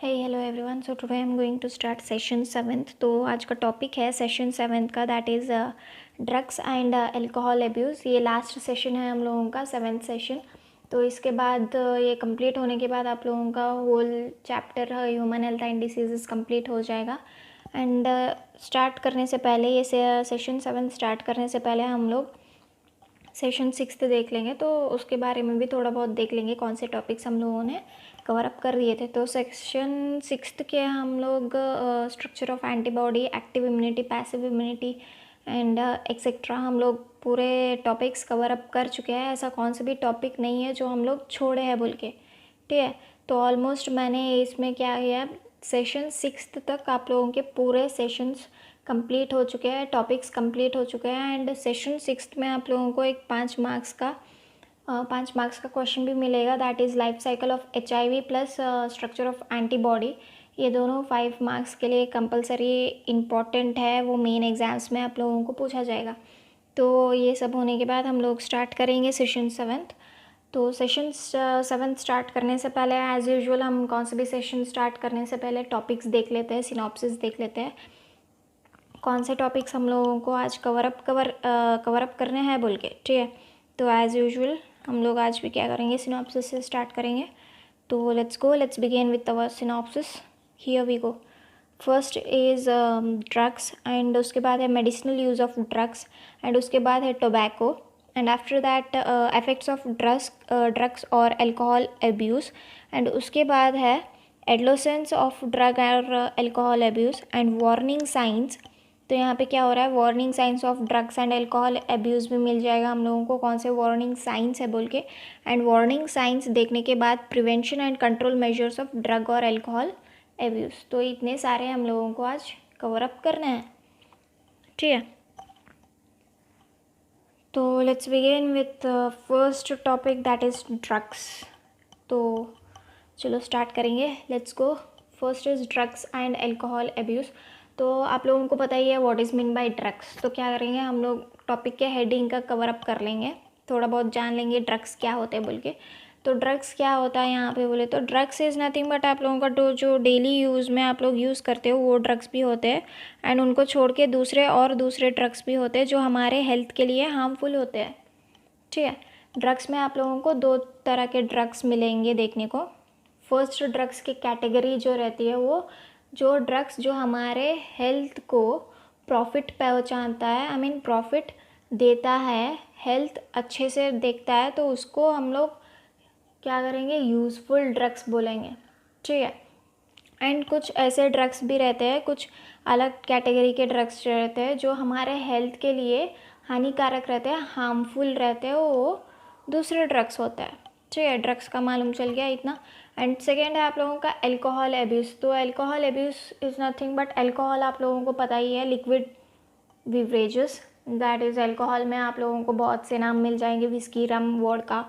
Hello everyone. So today I am going to start session 7th। तो आज का topic है सेशन 7th का, that is drugs and alcohol abuse. ये last session है हम लोगों का, 7th सेशन। तो इसके बाद ये कंप्लीट होने के बाद आप लोगों का whole chapter human health and disease complete हो जाएगा। एंड स्टार्ट करने से पहले, ये सेशन 7 स्टार्ट करने से पहले हम लोग सेशन 6 देख लेंगे। तो उसके बारे में भी थोड़ा बहुत देख लेंगे, कौन से टॉपिक्स हम लोगों ने कवर अप कर दिए थे। तो सेक्शन 6 के हम लोग structure of antibody, active immunity, passive immunity and etcetera हम लोग पूरे टॉपिक्स कवर अप कर चुके हैं। ऐसा कौन सा भी टॉपिक नहीं है जो हम लोग छोड़े हैं बोल के, ठीक है। तो ऑलमोस्ट मैंने इसमें क्या किया, सेशन 6 तक आप लोगों के पूरे सेशंस कंप्लीट हो चुके हैं, टॉपिक्स कंप्लीट हो चुके हैं। एंड सेशन 6 में आप लोगों को एक 5 मार्क्स का क्वेश्चन भी मिलेगा, that is life cycle of HIV plus structure of antibody. ये दोनों 5 मार्क्स के लिए कंपलसरी इम्पॉर्टेंट है, वो मेन एग्ज़ाम्स में आप लोगों को पूछा जाएगा। तो ये सब होने के बाद हम लोग स्टार्ट करेंगे सेशन 7th। तो सेशन 7 स्टार्ट करने से पहले एज़ यूजुअल हम कौन से भी सेशन स्टार्ट करने से पहले टॉपिक्स देख लेते हैं, सिनॉप्सिस देख लेते हैं, कौन से टॉपिक्स हम लोगों को आज कवर अप करने हैं बोल के, ठीक है। तो एज़ यूजुअल हम लोग आज भी क्या करेंगे, सिनॉप्सिस से स्टार्ट करेंगे। तो let's begin with our synopsis. Here we go. First is drugs, and उसके बाद है medicinal use of drugs, and उसके बाद है tobacco, and after that effects of drugs और अल्कोहल अब्यूज़, एंड उसके बाद है एडोलेसेंस ऑफ ड्रग और alcohol abuse and warning science. तो यहाँ पे क्या हो रहा है, warning science of drugs and alcohol abuse भी मिल जाएगा हम लोगों को, कौन से वार्निंग साइंस है बोल के। एंड वार्निंग साइंस देखने के बाद prevention and control measures of drug और अल्कोहल अब्यूज़। तो इतने सारे हम लोगों को आज कवर अप करने हैं, ठीक है। तो let's begin with first topic, that is drugs. तो चलो स्टार्ट करेंगे, let's go. First is drugs and alcohol abuse. तो आप लोगों को पता ही है what is mean bye drugs. तो क्या करेंगे हम लोग, टॉपिक के हेडिंग का कवर अप कर लेंगे, थोड़ा बहुत जान लेंगे ड्रग्स क्या होते हैं बोल के। तो ड्रग्स क्या होता है यहाँ पे बोले तो, ड्रग्स इज़ नथिंग बट आप लोगों का जो डेली यूज़ में आप लोग यूज़ करते हो वो ड्रग्स भी होते हैं। एंड उनको छोड़ के दूसरे ड्रग्स भी होते हैं जो हमारे हेल्थ के लिए हार्मफुल होते हैं, ठीक है। ड्रग्स में आप लोगों को 2 तरह के ड्रग्स मिलेंगे देखने को। फर्स्ट ड्रग्स की कैटेगरी जो रहती है, वो जो ड्रग्स जो हमारे हेल्थ को प्रॉफिट पहुंचाता है, आई मीन प्रॉफिट देता है, हेल्थ अच्छे से देखता है, तो उसको हम लोग क्या करेंगे, यूज़फुल ड्रग्स बोलेंगे, ठीक है। एंड कुछ ऐसे ड्रग्स भी रहते हैं, कुछ अलग कैटेगरी के ड्रग्स रहते हैं जो हमारे हेल्थ के लिए हानिकारक रहते हैं, हार्मफुल रहते हैं, वो दूसरे ड्रग्स होते हैं, ठीक है। ड्रग्स का मालूम चल गया इतना। एंड सेकेंड है आप लोगों का अल्कोहल अब्यूज़। तो alcohol abuse is nothing but, alcohol आप लोगों को पता ही है, liquid beverages, that is alcohol में आप लोगों को बहुत से नाम मिल जाएंगे, विस्की, रम, वोडका,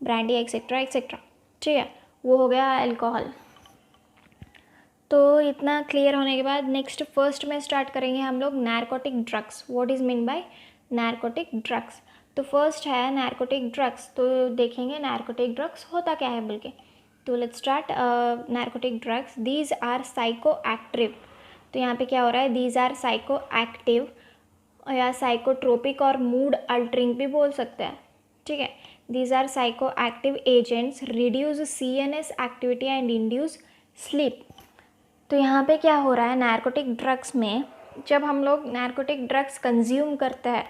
ब्रांडी एक्सेट्रा एक्सेट्रा, ठीक है। वो हो गया अल्कोहल। तो इतना क्लियर होने के बाद नेक्स्ट फर्स्ट में स्टार्ट करेंगे हम लोग narcotic drugs. What is mean bye narcotic drugs. तो फर्स्ट है नारकोटिक ड्रग्स। तो देखेंगे नारकोटिक ड्रग्स होता क्या है बोल के। तो let's start. Narcotic drugs, these are psychoactive. तो यहाँ पे क्या हो रहा है, दीज आर साइको एक्टिव या साइकोट्रोपिक और मूड अल्टरिंग भी बोल सकते हैं, ठीक है। These are psychoactive agents, reduce CNS activity and induce sleep. तो यहाँ पे क्या हो रहा है, नारकोटिक ड्रग्स में जब हम लोग नारकोटिक ड्रग्स कंज्यूम करते हैं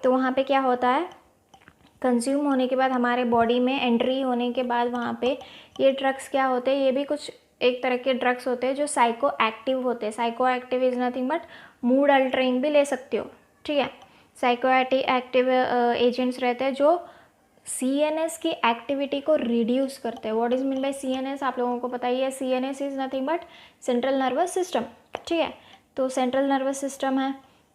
तो वहाँ पे क्या होता है, कंज्यूम होने के बाद हमारे बॉडी में एंट्री होने के बाद वहाँ पे ये ड्रग्स क्या होते हैं, ये भी कुछ एक तरह के ड्रग्स होते हैं जो साइको एक्टिव होते हैं। Psycho active is nothing but mood altering भी ले सकते हो, ठीक है। साइको एक्टिव एजेंट्स रहते हैं जो CNS की एक्टिविटी को रिड्यूस करते हैं। What is mean bye CNS, आप लोगों को पता ही है, CNS is nothing but central nervous system, ठीक है। तो सेंट्रल नर्वस सिस्टम है,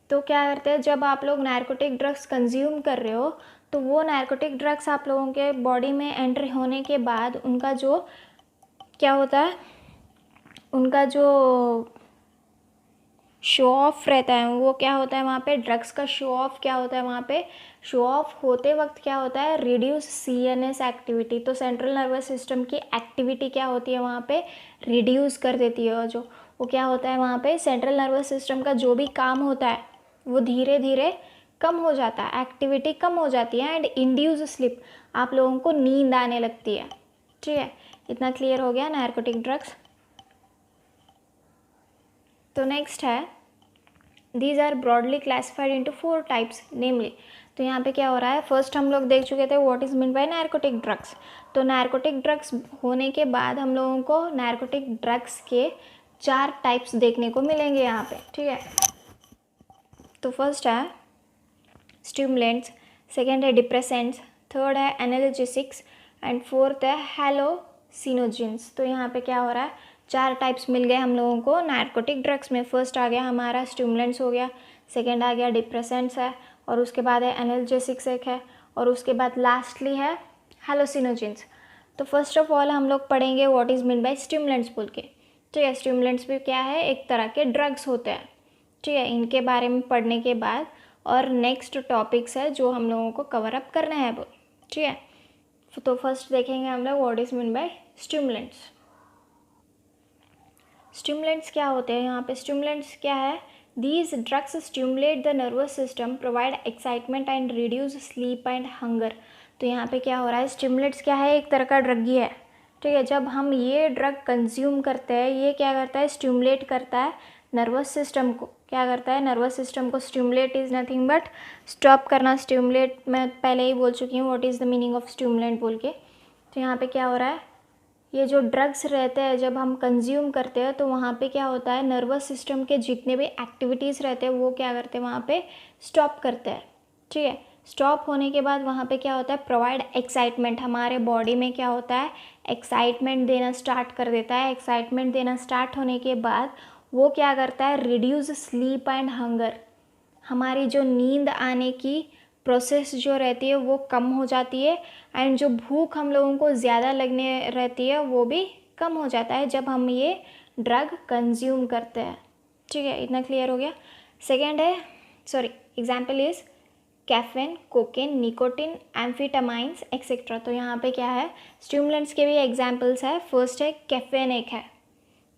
तो क्या करते हैं, जब आप लोग नारकोटिक ड्रग्स कंज्यूम कर रहे हो तो वो नारकोटिक ड्रग्स आप लोगों के बॉडी में एंट्री होने के बाद उनका जो क्या होता है, उनका जो शो ऑफ रहता है, वो क्या होता है वहाँ पे, ड्रग्स का शो ऑफ क्या होता है वहाँ पे, शो ऑफ होते वक्त क्या होता है, रिड्यूस CNS एक्टिविटी, तो सेंट्रल नर्वस सिस्टम की एक्टिविटी क्या होती है वहाँ पे, रिड्यूस कर देती है। और जो वो क्या होता है वहाँ पे, सेंट्रल नर्वस सिस्टम का जो भी काम होता है वो धीरे धीरे कम हो जाता है, एक्टिविटी कम हो जाती है। एंड इंड्यूस स्लिप, आप लोगों को नींद आने लगती है। ठीक है, इतना क्लियर हो गया नारकोटिक ड्रग्स। तो नेक्स्ट है, these are broadly classified into 4 types namely. तो यहाँ पे क्या हो रहा है, फर्स्ट हम लोग देख चुके थे what is mean bye narcotic drugs. तो नारकोटिक ड्रग्स होने के बाद हम लोगों को नारकोटिक ड्रग्स के 4 टाइप्स देखने को मिलेंगे यहाँ पे। ठीक है, तो फर्स्ट है स्टिमुलेंट्स, सेकेंड है डिप्रेसेंट्स, थर्ड है एनाल्जेसिक्स एंड फोर्थ है हैलोसिनोजेंस। तो यहाँ पे क्या हो रहा है, 4 टाइप्स मिल गए हम लोगों को नारकोटिक ड्रग्स में। फर्स्ट आ गया हमारा स्टिमुलेंट्स हो गया, सेकेंड आ गया डिप्रेसेंट्स है, और उसके बाद है एनाल्जेसिक्स एक है, और उसके बाद लास्टली है हैलोसिनोजेंस। तो फर्स्ट ऑफ ऑल हम लोग पढ़ेंगे what is mean bye stimulants बोल के। ठीक है, स्टिमुलेंट्स भी क्या है, एक तरह के ड्रग्स होते हैं। ठीक है, इनके बारे में पढ़ने के बाद और नेक्स्ट टॉपिक्स है जो हम लोगों को कवर अप करना है वो। ठीक है, तो फर्स्ट देखेंगे हम लोग what is mean bye stimulants. Stimulants क्या होते हैं यहाँ पे, स्टिमुलेंट्स क्या है, these drugs stimulate the nervous system, provide excitement and reduce sleep and hunger. तो यहाँ पे क्या हो रहा है, स्टिमुलेंट्स क्या है, एक तरह का ड्रग ही है। ठीक है, जब हम ये ड्रग कंज्यूम करते हैं, ये क्या करता है, स्टिमुलेट करता है नर्वस सिस्टम को। क्या करता है, नर्वस सिस्टम को stimulate is nothing but stop करना। स्टिमुलेट मैं पहले ही बोल चुकी हूँ what is the meaning of stimulant बोल के। तो यहाँ पे क्या हो रहा है, ये जो ड्रग्स रहते हैं जब हम कंज्यूम करते हैं तो वहाँ पे क्या होता है, नर्वस सिस्टम के जितने भी एक्टिविटीज़ रहते हैं वो क्या करते हैं, वहाँ पे स्टॉप करते हैं। ठीक है, स्टॉप होने के बाद वहाँ पे क्या होता है, प्रोवाइड एक्साइटमेंट, हमारे बॉडी में क्या होता है, एक्साइटमेंट देना स्टार्ट कर देता है। एक्साइटमेंट देना स्टार्ट होने के बाद वो क्या करता है, रिड्यूस स्लीप एंड हंगर, हमारी जो नींद आने की प्रोसेस जो रहती है वो कम हो जाती है। एंड जो भूख हम लोगों को ज़्यादा लगने रहती है वो भी कम हो जाता है जब हम ये ड्रग कंज्यूम करते हैं। ठीक है, इतना क्लियर हो गया। सेकेंड है, sorry, example is caffeine, cocaine, nicotine, amphetamines etcetera. तो यहाँ पे क्या है, स्टिमुलेंट्स के भी एग्जाम्पल्स है। फर्स्ट है कैफीन एक है।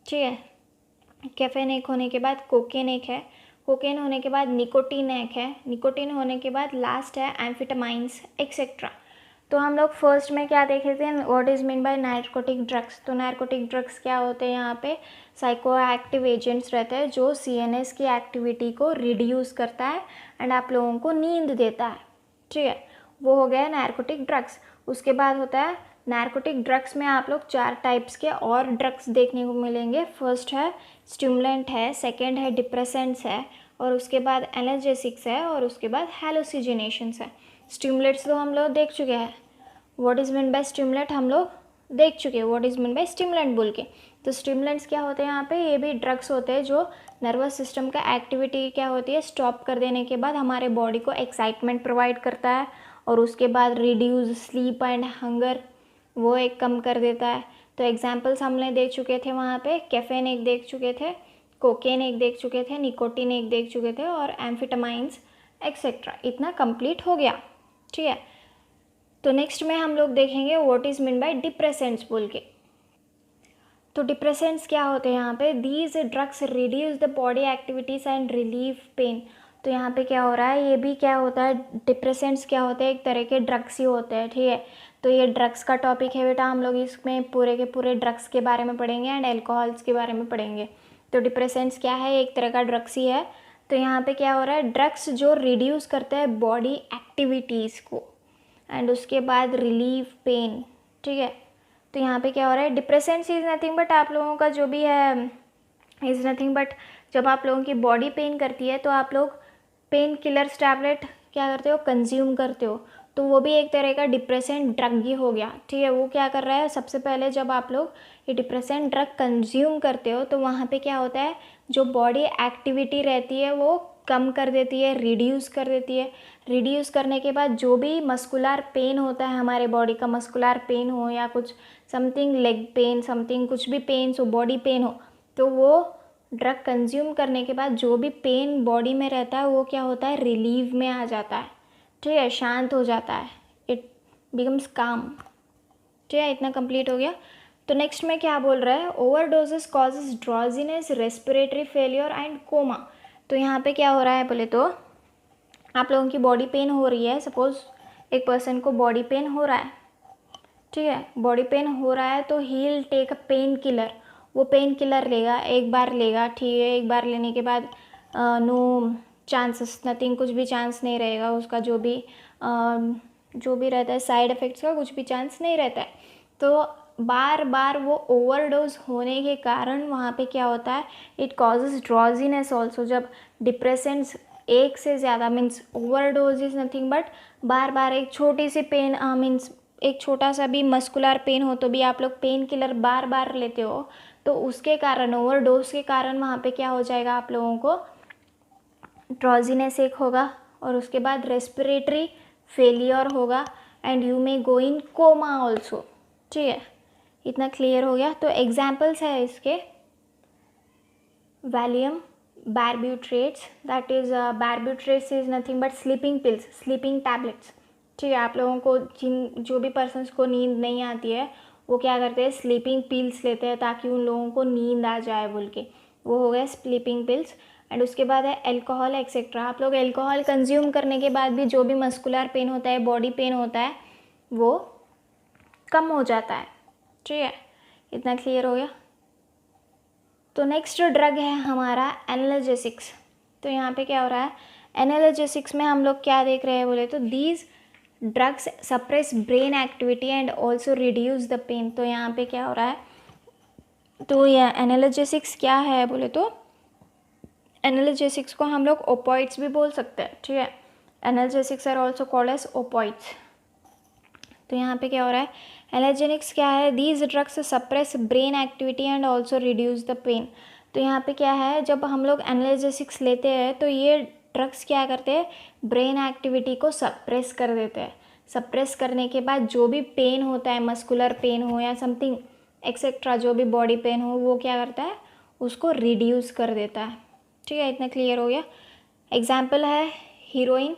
ठीक है, कैफीन एक होने के बाद कोकेन एक है, कोकेन होने के बाद निकोटीन एक है, निकोटीन होने के बाद लास्ट है एम्फेटामाइंस एक्सेट्रा। तो हम लोग फर्स्ट में क्या देखे थे, what is mean bye narcotic drugs. तो नारकोटिक ड्रग्स क्या होते हैं, यहाँ पे साइको एक्टिव एजेंट्स रहते हैं जो CNS की एक्टिविटी को रिड्यूस करता है एंड आप लोगों को नींद देता है। ठीक है, वो हो गया नारकोटिक ड्रग्स। उसके बाद होता है नारकोटिक ड्रग्स में आप लोग 4 टाइप्स के और ड्रग्स देखने को मिलेंगे। फर्स्ट है स्टिमुलेंट है, सेकेंड है डिप्रेसेंट्स है, और उसके बाद एनाल्जेसिक्स है, और उसके बाद हैलोसिनेशंस है। स्टिमुलेंट्स तो हम लोग देख चुके हैं, what is mean bye stimulant हम लोग देख चुके हैं, what is mean bye stimulant बोल के। तो स्टिमुलेंट्स क्या होते हैं यहाँ पे, ये भी ड्रग्स होते हैं जो नर्वस सिस्टम का एक्टिविटी क्या होती है, स्टॉप कर देने के बाद हमारे बॉडी को एक्साइटमेंट प्रोवाइड करता है, और उसके बाद रिड्यूस स्लीप एंड हंगर वो एक कम कर देता है। तो एग्जाम्पल्स हमने देख चुके थे वहाँ पे, कैफीन एक देख चुके थे, कोकेन एक देख चुके थे, निकोटीन एक देख चुके थे, और एम्फेटामाइंस एक्सेट्रा। इतना कंप्लीट हो गया। ठीक है, तो नेक्स्ट में हम लोग देखेंगे what is mean bye depressants बोल के। तो डिप्रेसेंट्स क्या होते हैं यहाँ पे, these drugs reduce the body activities and relieve pain. तो यहाँ पे क्या हो रहा है, ये भी क्या होता है, डिप्रेसेंट्स क्या होते हैं, एक तरह के ड्रग्स ही होते हैं। ठीक है, तो ये ड्रग्स का टॉपिक है बेटा, हम लोग इसमें पूरे के पूरे ड्रग्स के बारे में पढ़ेंगे एंड एल्कोहल्स के बारे में पढ़ेंगे। तो डिप्रेसेंट्स क्या है, एक तरह का ड्रग्स ही है। तो यहाँ पे क्या हो रहा है, ड्रग्स जो रिड्यूस करते हैं बॉडी एक्टिविटीज़ को एंड उसके बाद रिलीव पेन। ठीक है, तो यहाँ पे क्या हो रहा है, डिप्रेसेंट्स इज़ नथिंग बट आप लोगों का जो भी है इज़ नथिंग बट जब आप लोगों की बॉडी पेन करती है तो आप लोग पेन किलर्स टैबलेट क्या करते हो, कंज्यूम करते हो। तो वो भी एक तरह का डिप्रेसेंट ड्रग ही हो गया। ठीक है, वो क्या कर रहा है, सबसे पहले जब आप लोग ये डिप्रेसेंट ड्रग कंज्यूम करते हो तो वहाँ पे क्या होता है, जो बॉडी एक्टिविटी रहती है वो कम कर देती है, रिड्यूस कर देती है। रिड्यूस करने के बाद जो भी मस्कुलर पेन होता है, हमारे बॉडी का मस्कुलर पेन हो या कुछ समथिंग लेग पेन, समथिंग कुछ भी पेन्स हो, बॉडी पेन हो, तो वो ड्रग कंज्यूम करने के बाद जो भी पेन बॉडी में रहता है वो क्या होता है, रिलीव में आ जाता है। ठीक है, शांत हो जाता है, इट बिकम्स काम। ठीक है, इतना कंप्लीट हो गया। तो नेक्स्ट में क्या बोल रहा है, over doses causes drowsiness, respiratory failure and coma. तो यहाँ पे क्या हो रहा है बोले तो आप लोगों की बॉडी पेन हो रही है, सपोज एक पर्सन को बॉडी पेन हो रहा है, ठीक है, बॉडी पेन हो रहा है तो he will take a painkiller. वो पेन किलर लेगा, एक बार लेगा, ठीक है, एक बार लेने के बाद नो चांसेस, नथिंग, कुछ भी चांस नहीं रहेगा उसका, जो भी रहता है साइड इफ़ेक्ट्स का कुछ भी चांस नहीं रहता है। तो बार बार वो ओवरडोज होने के कारण वहाँ पे क्या होता है, इट कॉजेज ड्रॉजीनेस ऑल्सो। जब डिप्रेसेंट्स एक से ज़्यादा means overdose is nothing but बार बार एक छोटी सी पेन मीन्स एक छोटा सा भी मस्कुलर पेन हो तो भी आप लोग पेन किलर बार बार लेते हो, तो उसके कारण, ओवरडोज के कारण वहाँ पे क्या हो जाएगा, आप लोगों को ड्रॉजीनेस एक होगा और उसके बाद रेस्पिरेटरी फेलियर होगा and you may go in coma also. ठीक है, इतना क्लियर हो गया। तो एग्जाम्पल्स है इसके, Valium, barbiturates, that is barbiturates is nothing but sleeping pills, sleeping tablets. ठीक है, आप लोगों को जो भी पर्सन्स को नींद नहीं आती है वो क्या करते हैं, स्लीपिंग पिल्स लेते हैं ताकि उन लोगों को नींद आ जाए बोल के, वो हो गया स्लीपिंग पिल्स। एंड उसके बाद है एल्कोहल एक्सेट्रा। आप लोग एल्कोहल कंज्यूम करने के बाद भी जो भी मस्कुलर पेन होता है, बॉडी पेन होता है, वो कम हो जाता है। ठीक है, इतना क्लियर हो गया। तो नेक्स्ट ड्रग है हमारा एनाल्जेसिक्स। तो यहाँ पे क्या हो रहा है, एनाल्जेसिक्स में हम लोग क्या देख रहे हैं बोले तो these drugs suppress brain activity and also reduce the pain. तो यहाँ पे क्या हो रहा है, तो ये एनाल्जेसिक्स क्या है बोले तो एनाल्जेसिक्स को हम लोग ओपॉइड्स भी बोल सकते हैं। ठीक है, analgesics are also called as opioids. तो यहाँ पे क्या हो रहा है, एनाल्जेसिक्स क्या है, these drugs suppress brain activity and also reduce the pain. तो यहाँ पे क्या है, जब हम लोग एनाल्जेसिक्स लेते हैं तो ये ड्रग्स क्या करते हैं, ब्रेन एक्टिविटी को सप्रेस कर देते हैं। सप्रेस करने के बाद जो भी पेन होता है, मस्कुलर पेन हो या समथिंग एक्सेट्रा, जो भी बॉडी पेन हो, वो क्या करता है, उसको रिड्यूस कर देता है। ठीक है, इतना क्लियर हो गया। एग्जाम्पल है हीरोइन।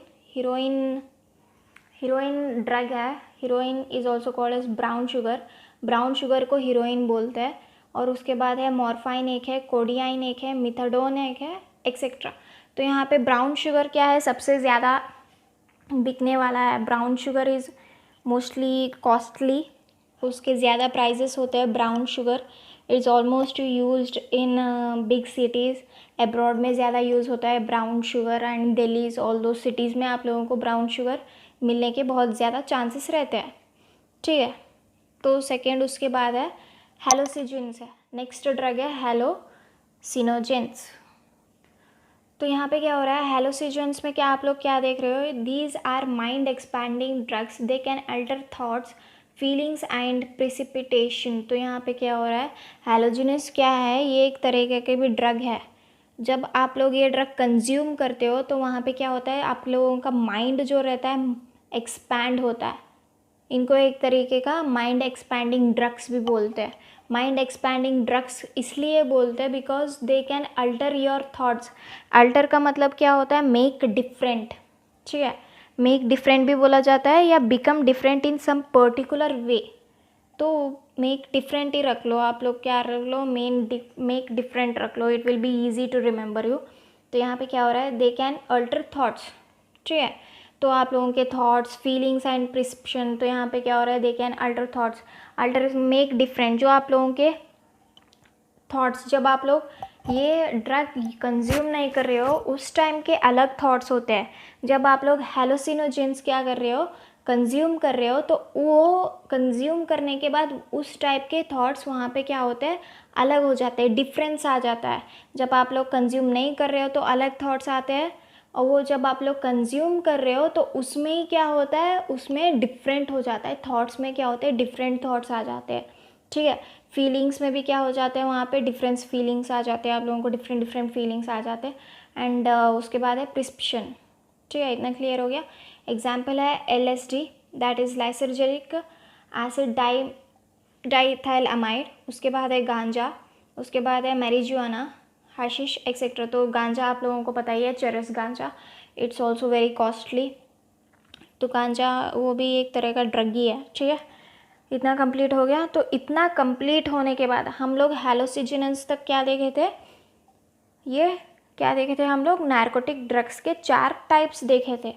हीरोइन ड्रग है, heroin is also called as brown sugar. Brown sugar को हीरोइन बोलते हैं। और उसके बाद है मॉर्फाइन एक है, कोडियाइन एक है, मिथाडोन एक है, एक्सेट्रा। तो यहाँ पे ब्राउन शुगर क्या है, सबसे ज़्यादा बिकने वाला है। Brown sugar is mostly costly, उसके ज़्यादा प्राइजेस होते हैं। Brown sugar is almost used in big cities, abroad में ज़्यादा यूज़ होता है brown sugar and Delhi's, all दो सिटीज़ में आप लोगों को ब्राउन शुगर मिलने के बहुत ज़्यादा चांसेस रहते हैं। ठीक है, तो सेकेंड उसके बाद है हेलोसिजेंस है। नेक्स्ट ड्रग है हेलोसिनोजेंस। तो यहाँ पे क्या हो रहा है, हेलोसिजेंस में क्या आप लोग क्या देख रहे हो, these are mind expanding drugs, they can alter thoughts, feelings and precipitation. तो यहाँ पे क्या हो रहा है, हेलोजिनस क्या है, ये एक तरीके के भी ड्रग है। जब आप लोग ये ड्रग कंज्यूम करते हो तो वहाँ पे क्या होता है, आप लोगों का माइंड जो रहता है एक्सपैंड होता है। इनको एक तरीके का माइंड एक्सपैंडिंग ड्रग्स भी बोलते हैं। माइंड एक्सपैंडिंग ड्रग्स इसलिए बोलते हैं because they can alter your thoughts. Alter का मतलब क्या होता है, मेक डिफरेंट। ठीक है, मेक डिफरेंट भी बोला जाता है या become different in some particular way. तो मेक डिफरेंट ही रख लो आप लोग, क्या रख लो, मेक डिफरेंट रख लो, it will be easy to remember you. तो यहाँ पे क्या हो रहा है, दे कैन अल्टर थॉट्स। ठीक है, तो आप लोगों के थॉट्स, फीलिंग्स एंड प्रिस्क्रिप्शन। तो यहाँ पे क्या हो रहा है, दे can alter thoughts, alter make different. जो आप लोगों के थॉट्स, जब आप लोग ये ड्रग कंज्यूम नहीं कर रहे हो उस टाइम के अलग थॉट्स होते हैं। जब आप लोग हेलोसिनोजेंस क्या कर रहे हो, कंज्यूम कर रहे हो, तो वो कंज्यूम करने के बाद उस टाइप के थॉट्स वहाँ पे क्या होते हैं, अलग हो जाते हैं, डिफरेंस आ जाता है। जब आप लोग कंज्यूम नहीं कर रहे हो तो अलग थॉट्स आते हैं, और वो जब आप लोग कंज्यूम कर रहे हो तो उसमें ही क्या होता है, उसमें डिफरेंट हो जाता है। थॉट्स में क्या होते हैं, डिफरेंट थॉट्स आ जाते हैं। ठीक है, फीलिंग्स में भी क्या हो जाते हैं, वहाँ पे डिफरेंस फीलिंग्स आ जाते हैं, आप लोगों को डिफरेंट फीलिंग्स आ जाते हैं। एंड उसके बाद है प्रिस्क्रिप्शन। ठीक है, इतना क्लियर हो गया। एग्जाम्पल है LSD, that is lysergic acid diethylamide. उसके बाद है गांजा, उसके बाद है मैरिजुआना, हाशिश एक्सेट्रा। तो गांजा आप लोगों को पता ही है, चरस गांजा, इट्स ऑल्सो वेरी कॉस्टली। तो गांजा वो भी एक तरह का ड्रग ही है, ठीक है। इतना कंप्लीट हो गया। तो इतना कंप्लीट होने के बाद हम लोग हैलोसिजिनेंस तक क्या देखे थे, ये क्या देखे थे हम लोग, नारकोटिक ड्रग्स के 4 टाइप्स देखे थे,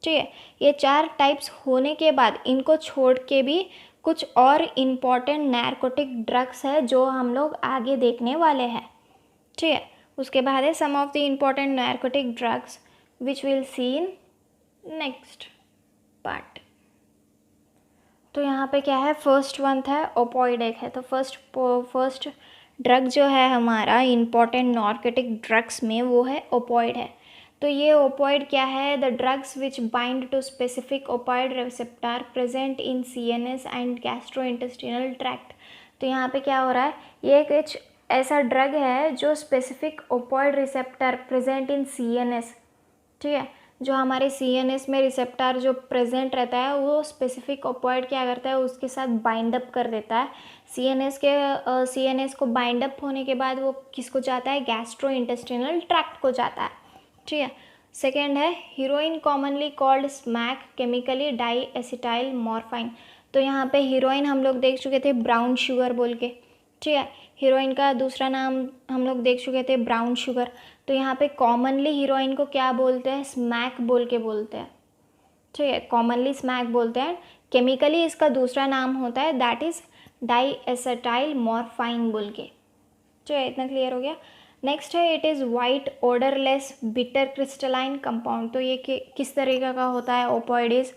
ठीक है। ये 4 टाइप्स होने के बाद इनको छोड़ के भी कुछ और इम्पॉर्टेंट नारकोटिक ड्रग्स है जो हम लोग आगे देखने वाले हैं, ठीक है। उसके बाद है some of the important narcotic drugs which will see in next part. तो यहाँ पे क्या है, फर्स्ट वन था ओपॉइड एक है। तो फर्स्ट ड्रग जो है हमारा इम्पॉर्टेंट नारकोटिक ड्रग्स में वो है ओपॉइड है। तो ये ओपॉइड क्या है, the drugs which bind to specific opioid receptor present in CNS and gastrointestinal tract. तो यहाँ पे क्या हो रहा है, ये कुछ ऐसा ड्रग है जो specific opioid receptor present in CNS, ठीक है। जो हमारे CNS में रिसेप्टर जो प्रेजेंट रहता है वो स्पेसिफिक ओपॉइड क्या करता है, उसके साथ बाइंड अप कर देता है। CNS को बाइंड अप होने के बाद वो किसको जाता है, गैस्ट्रो इंटेस्टिनल ट्रैक्ट को जाता है, ठीक है। सेकेंड है heroin commonly called smack chemically diacetylmorphine. तो यहाँ पे हीरोइन हम लोग देख चुके थे ब्राउन शुगर बोल के, ठीक है। हीरोइन का दूसरा नाम हम लोग देख चुके थे ब्राउन शुगर। तो यहाँ पे कॉमनली हीरोइन को क्या बोलते हैं, स्मैक बोल के बोलते हैं, ठीक है। कॉमनली स्मैक बोलते हैं। केमिकली इसका दूसरा नाम होता है दैट इज़ डाई एसिटाइल मॉर्फाइन बोल के, ठीक है। इतना क्लियर हो गया। नेक्स्ट है it is white odourless bitter crystalline compound. तो ये किस तरीके का होता है, ओपॉइड इज़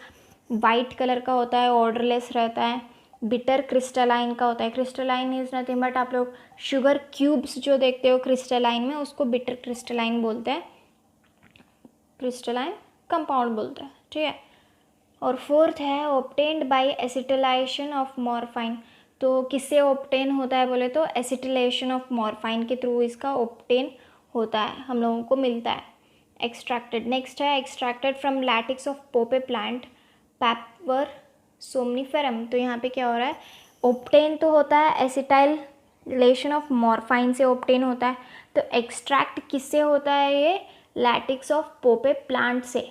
वाइट कलर का होता है, ऑर्डरलेस रहता है, बिटर क्रिस्टलाइन का होता है। क्रिस्टलाइन इज़ नथिंग बट आप लोग शुगर क्यूब्स जो देखते हो क्रिस्टलाइन में उसको बिटर क्रिस्टलाइन बोलते हैं, क्रिस्टलाइन कंपाउंड बोलते हैं, ठीक है। और फोर्थ है ऑब्टेन्ड बाय एसिटिलाइजेशन ऑफ मॉर्फाइन। तो किससे ऑब्टेन होता है बोले तो एसिटिलेशन ऑफ मॉर्फाइन के थ्रू इसका ऑब्टेन होता है, हम लोगों को मिलता है, एक्सट्रैक्टेड। नेक्स्ट है extracted from latex of poppy plant papaver somniferum. तो यहाँ पे क्या हो रहा है, ऑब्टेन तो होता है एसिटाइलेशन ऑफ मॉर्फाइन से ऑब्टेन होता है। तो एक्सट्रैक्ट किससे होता है, ये लैटिक्स ऑफ पोपे प्लांट से,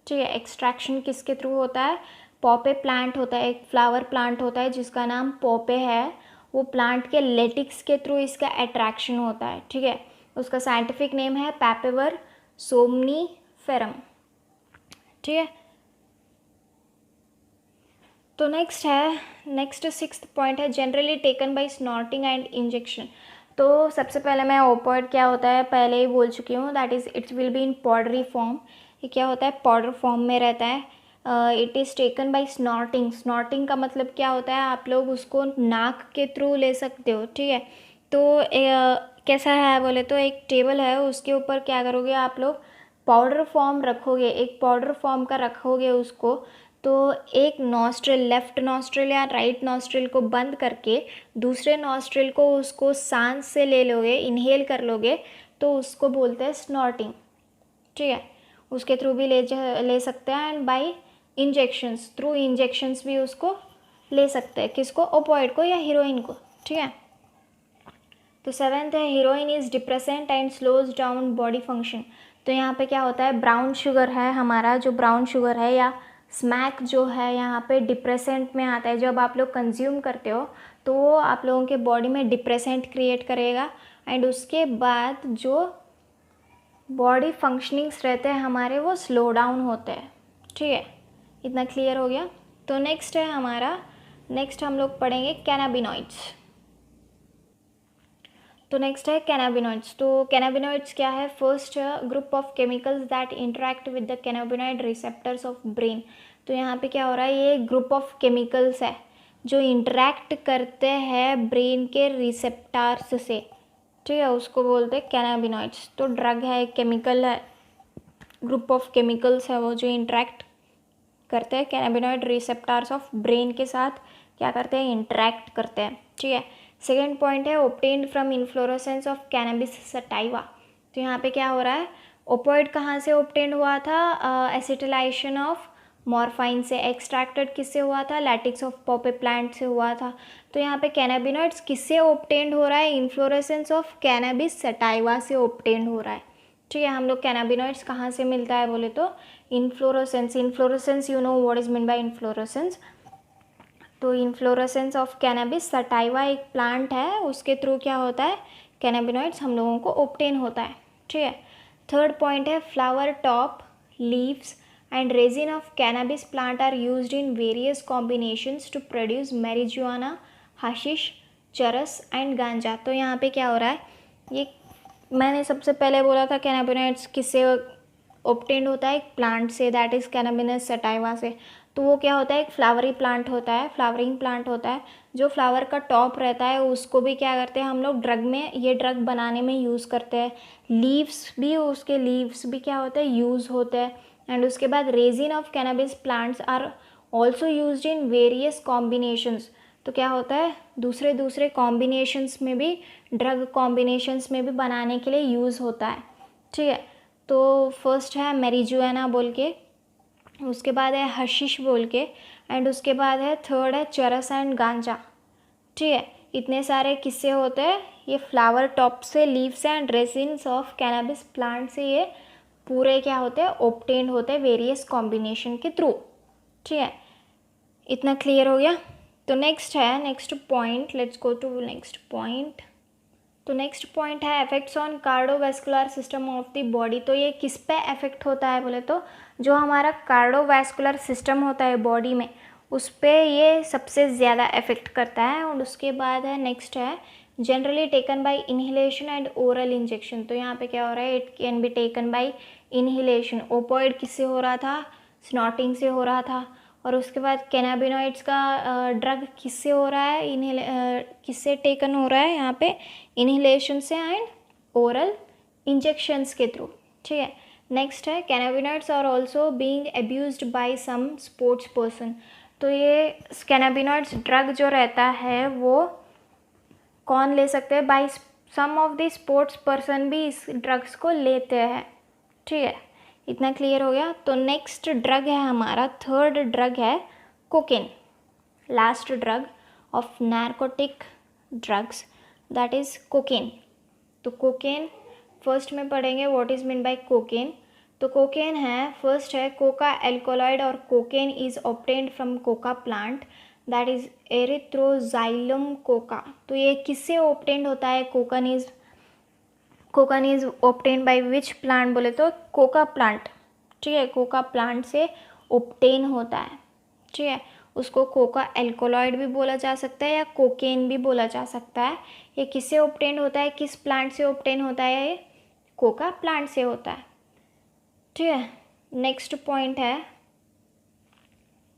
ठीक है। एक्सट्रैक्शन किसके थ्रू होता है, पोपे प्लांट होता है, एक फ्लावर प्लांट होता है जिसका नाम पोपे है, वो प्लांट के लेटिक्स के थ्रू इसका अट्रैक्शन होता है, ठीक है। उसका साइंटिफिक नेम है पैपेवर सोमनीफेरम, ठीक है। तो नेक्स्ट सिक्स्थ पॉइंट है generally taken by snorting and injection. तो सबसे पहले मैं ओपॉइड क्या होता है पहले ही बोल चुकी हूँ, that is its will be in powdery form. ये क्या होता है, पाउडर फॉर्म में रहता है। It is taken by snorting. Snorting का मतलब क्या होता है, आप लोग उसको नाक के थ्रू ले सकते हो, ठीक है। तो कैसा है बोले तो एक टेबल है, उसके ऊपर क्या करोगे आप लोग, पाउडर फॉर्म रखोगे, एक पाउडर फॉर्म का रखोगे उसको। तो एक नॉस्ट्रिल, लेफ़्ट नॉस्ट्रिल या राइट नॉस्ट्रिल को बंद करके दूसरे नॉस्ट्रिल को उसको सांस से ले लोगे, इनहेल कर लोगे, तो उसको बोलते हैं स्नॉर्टिंग, ठीक है। उसके थ्रू भी ले सकते हैं and by injections, through injections भी उसको ले सकते हैं, किसको, ओपॉइड को या हीरोइन को, ठीक है। तो सेवेंथ है heroin is depressant and slows down body function. तो यहाँ पे क्या होता है, ब्राउन शुगर है हमारा, जो ब्राउन शुगर है या स्मैक जो है यहाँ पे डिप्रेसेंट में आता है। जब आप लोग कंज्यूम करते हो तो वो आप लोगों के बॉडी में डिप्रेसेंट क्रिएट करेगा एंड उसके बाद जो बॉडी फंक्शनिंग्स रहते हैं हमारे वो स्लो डाउन होते हैं, ठीक है। इतना क्लियर हो गया। तो नेक्स्ट है हमारा, नेक्स्ट हम लोग पढ़ेंगे कैनाबिनॉइड्स। तो नेक्स्ट है कैनाबिनॉइड्स। तो कैनाबिनॉइड्स क्या है, first group of chemicals that interact with the cannabinoid receptors of brain. तो यहाँ पे क्या हो रहा है, ये ग्रुप ऑफ केमिकल्स है जो इंटरेक्ट करते हैं ब्रेन के रिसेप्टर्स से, ठीक है, उसको बोलते हैं कैनाबिनॉइड्स। तो ड्रग है, केमिकल है, ग्रुप ऑफ केमिकल्स है वो जो इंटरेक्ट करते हैं कैनाबिनॉइड रिसेप्टर्स ऑफ ब्रेन के साथ, क्या करते हैं, इंटरेक्ट करते हैं, ठीक है। सेकेंड पॉइंट है obtained from inflorescence of cannabis sativa. तो यहाँ पे क्या हो रहा है, ओपॉइड कहाँ से ऑब्टेन्ड हुआ था, एसिटिलाइजेशन ऑफ मॉर्फाइन से। एक्सट्रैक्टेड किससे हुआ था, लैटिक्स ऑफ पोपे प्लांट से हुआ था। तो यहाँ पे कैनाबिनॉइड्स किससे ऑब्टेन्ड हो रहा है, इन्फ्लोरेसेंस ऑफ कैनबिस सटाइवा से ऑब्टेन्ड हो रहा है, ठीक है। हम लोग कैनाबिनॉइड्स कहाँ से मिलता है बोले तो inflorescence. Inflorescence you know what is mean by inflorescence. तो इन्फ्लोरेसेंस ऑफ कैनाबिस सटाइवा एक प्लांट है, उसके थ्रू क्या होता है कैनाबिनॉइड्स हम लोगों को ऑब्टेन होता है। ठीक है। थर्ड पॉइंट है flower top leaves and resin of cannabis plant are used in various combinations to produce marijuana, hashish, charas and ganja. तो यहाँ पे क्या हो रहा है, ये मैंने सबसे पहले बोला था कैनाबिनॉइड्स किससे ऑब्टेन्ड होता है, एक प्लांट से, दैट इज़ कैनाबिनस सटाइवा से। तो वो क्या होता है, एक फ्लावरी प्लांट होता है, फ्लावरिंग प्लांट होता है। जो फ्लावर का टॉप रहता है उसको भी क्या करते हैं हम लोग ड्रग में, ये ड्रग बनाने में यूज़ करते हैं। लीव्स भी, उसके लीव्स भी क्या होते हैं यूज़ होते हैं। एंड उसके बाद resin of cannabis plants are also used in various combinations. तो क्या होता है दूसरे दूसरे कॉम्बिनेशंस में भी, ड्रग कॉम्बिनेशंस में भी बनाने के लिए यूज़ होता है। ठीक है। तो फर्स्ट है मैरिजुआना बोल के, उसके बाद है हशीश बोल के, एंड उसके बाद है थर्ड है चरस एंड गांजा। ठीक है। इतने सारे किस्से होते हैं, ये फ्लावर टॉप से, लीव से एंड रेसिन्स ऑफ कैनाबिस प्लांट से ये पूरे क्या होते हैं ऑब्टेन्ड होते हैं वेरियस कॉम्बिनेशन के थ्रू। ठीक है। इतना क्लियर हो गया। तो नेक्स्ट है, next point, let's go to next point. तो नेक्स्ट पॉइंट है effects on cardiovascular system of the body. तो ये किस पे इफेक्ट होता है बोले तो जो हमारा कार्डियोवैस्कुलर सिस्टम होता है बॉडी में, उस पर ये सबसे ज़्यादा इफेक्ट करता है। और उसके बाद है नेक्स्ट है generally taken by inhalation and oral injection. तो यहाँ पे क्या हो रहा है, it can be taken by inhalation. Opioid किससे हो रहा था, स्नॉटिंग से हो रहा था। और उसके बाद कैनाबिनॉइड्स का ड्रग किससे हो रहा है, किससे टेकन हो रहा है यहाँ पे, इनहेलेशन से एंड ओरल इंजेक्शंस के थ्रू। ठीक है। नेक्स्ट है cannabinoids are also being abused by some sports person. तो ये कैनाबिनॉइड्स ड्रग जो रहता है वो कौन ले सकते हैं, by some of the sports person भी इस ड्रग्स को लेते हैं। ठीक है। इतना क्लियर हो गया। तो नेक्स्ट ड्रग है हमारा, थर्ड ड्रग है cocaine, last drug of narcotic drugs that is cocaine. तो कोकेन फर्स्ट में पढ़ेंगे what is mean by cocaine. तो कोकेन है, फर्स्ट है कोका एल्कोलॉइड और cocaine is obtained from coca plant that is erythroxylum coca. तो ये किससे ऑब्टेन्ड होता है, cocaine is obtain by which plant बोले तो कोका प्लांट। ठीक है। कोका प्लांट से ऑब्टेन होता है। ठीक है। उसको कोका एल्कोलॉइड भी बोला जा सकता है या कोकेन भी बोला जा सकता है। ये किससे ऑब्टेन होता है, किस प्लांट से ऑब्टेन होता है, ये कोका प्लांट से होता है। ठीक है। नेक्स्ट पॉइंट है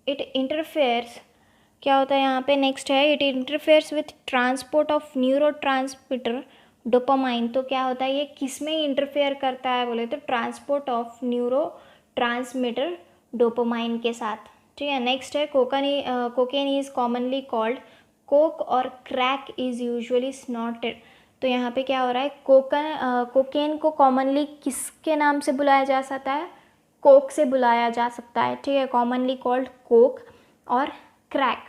इट इंटरफेयर्स, क्या होता है यहाँ पे, नेक्स्ट है it interferes with transport of neurotransmitter dopamine. तो क्या होता है, ये किस में इंटरफेयर करता है बोले तो transport of neuro transmitter dopamine के साथ। ठीक है। नेक्स्ट है cocaine is commonly called Coke और क्रैक इज यूजुअली स्नॉटेड। तो यहाँ पे क्या हो रहा है, कोकेन को कॉमनली किसके नाम से बुलाया जा सकता है, कोक से बुलाया जा सकता है। ठीक है। Commonly called Coke. और क्रैक,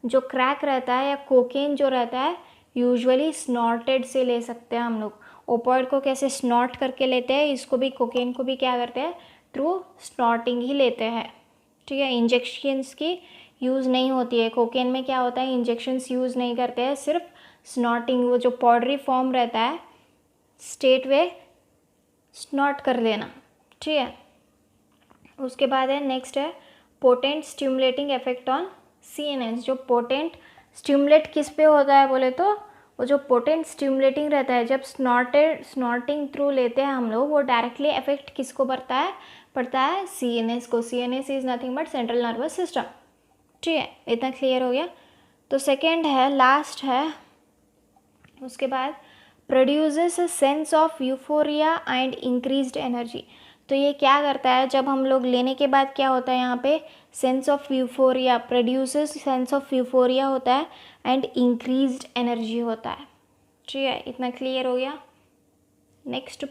जो क्रैक रहता है या कोकेन जो रहता है यूजुअली स्नॉटेड से ले सकते हैं हम लोग। ओपॉइड को कैसे स्नॉट करके लेते हैं, इसको भी कोकेन को भी क्या करते हैं थ्रू स्नॉटिंग ही लेते हैं। ठीक है। इंजेक्शंस की यूज़ नहीं होती है कोकेन में, क्या होता है इंजेक्शंस यूज़ नहीं करते हैं, सिर्फ स्नॉटिंग, वो जो पाउडरी फॉर्म रहता है स्टेट वे स्नॉट कर देना। ठीक है। उसके बाद है नेक्स्ट है potent stimulating effect on CNS। जो पोटेंट स्टिमुलेट किस पे होता है बोले तो वो जो पोटेंट स्टिमुलेटिंग रहता है, जब स्नॉटिंग थ्रू लेते हैं हम लोग, वो डायरेक्टली इफेक्ट किसको पड़ता है CNS को। CNS is nothing but central nervous system. ठीक है। इतना क्लियर हो गया। तो सेकेंड है, लास्ट है, उसके बाद produces a sense of euphoria and increased energy. तो ये क्या करता है, जब हम लोग लेने के बाद क्या होता है यहाँ पे sense of euphoria, produces sense of euphoria होता है एंड इंक्रीज्ड एनर्जी होता है। ठीक है। इतना क्लियर हो गया। नेक्स्ट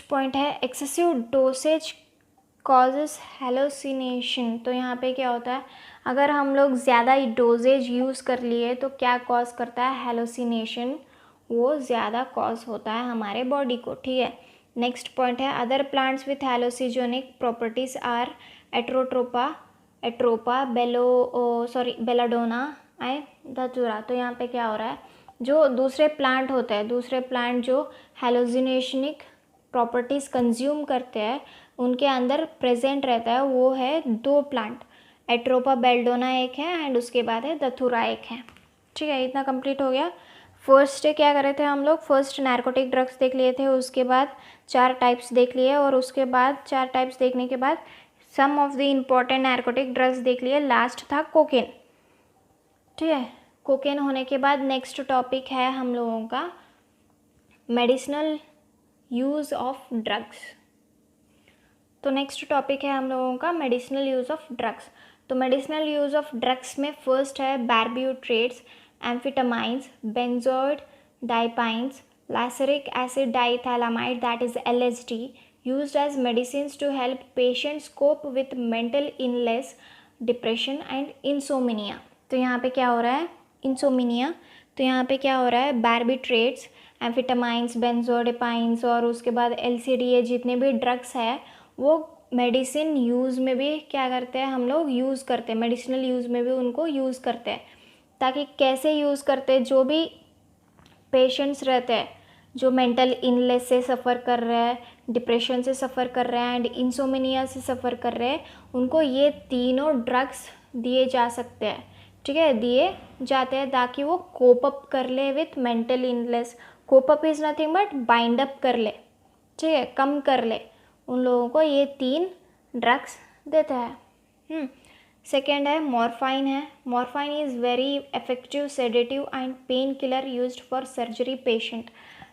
पॉइंट है एक्सेसिव डोसेज कॉजेस हेलोसिनेशन। तो यहाँ पे क्या होता है, अगर हम लोग ज़्यादा डोजेज यूज़ कर लिए तो क्या कॉज करता है हेलोसिनेशन। वो ज़्यादा कॉज होता है हमारे बॉडी को, ठीक है। नेक्स्ट पॉइंट है other plants with hallucinogenic properties are atropa belladonna and datura. तो यहाँ पे क्या हो रहा है, जो दूसरे प्लांट होते हैं, दूसरे प्लांट जो हैलोजिनेशनिक प्रॉपर्टीज़ कंज्यूम करते हैं उनके अंदर प्रेजेंट रहता है, वो है 2 प्लांट, एट्रोपा बेलडोना एक है एंड उसके बाद है धतूरा एक है, ठीक है। इतना कंप्लीट हो गया। फर्स्ट क्या कर रहे थे हम लोग, फर्स्ट नार्कोटिक ड्रग्स देख लिए थे, उसके बाद 4 टाइप्स देख लिए और उसके बाद 4 टाइप्स देखने के बाद some of the important narcotic drugs देख लिए। लास्ट था कोकेन, ठीक है। कोकेन होने के बाद नेक्स्ट टॉपिक है हम लोगों का मेडिसिनल यूज़ ऑफ ड्रग्स। तो नेक्स्ट टॉपिक है हम लोगों का मेडिसिनल यूज़ ऑफ ड्रग्स। तो मेडिसिनल यूज़ ऑफ ड्रग्स में फर्स्ट है barbiturates, amphetamines, benzodiazepines, lysergic acid diethylamide that is LSD used as medicines to help patients cope with mental illness, depression and insomnia। तो यहाँ पे क्या हो रहा है, इंसोमिनिया। तो यहाँ पे क्या हो रहा है, बार्बिट्रेट्स, एम्फेटामाइंस, बेंजोडाइपाइंस और उसके बाद LSD, ये जितने भी ड्रग्स है वो मेडिसिन यूज़ में भी क्या करते हैं हम लोग, यूज़ करते हैं, मेडिसिनल यूज़ में भी उनको यूज़ करते हैं। ताकि कैसे यूज़ करते हैं, जो भी पेशेंट्स रहते हैं जो मेंटल इलनेस से सफ़र कर रहे हैं, डिप्रेशन से सफ़र कर रहे हैं एंड इंसोमिनिया से सफ़र कर रहे हैं, उनको ये तीनों ड्रग्स दिए जा सकते हैं, ठीक है, दिए जाते हैं ताकि वो कोप अप कर ले with mental illness. Cope up is nothing but bind up कर ले, ठीक है, कम कर ले, उन लोगों को ये 3 ड्रग्स देता है। सेकेंड है मॉर्फाइन है। Morphine is very effective sedative and painkiller used for surgery patient.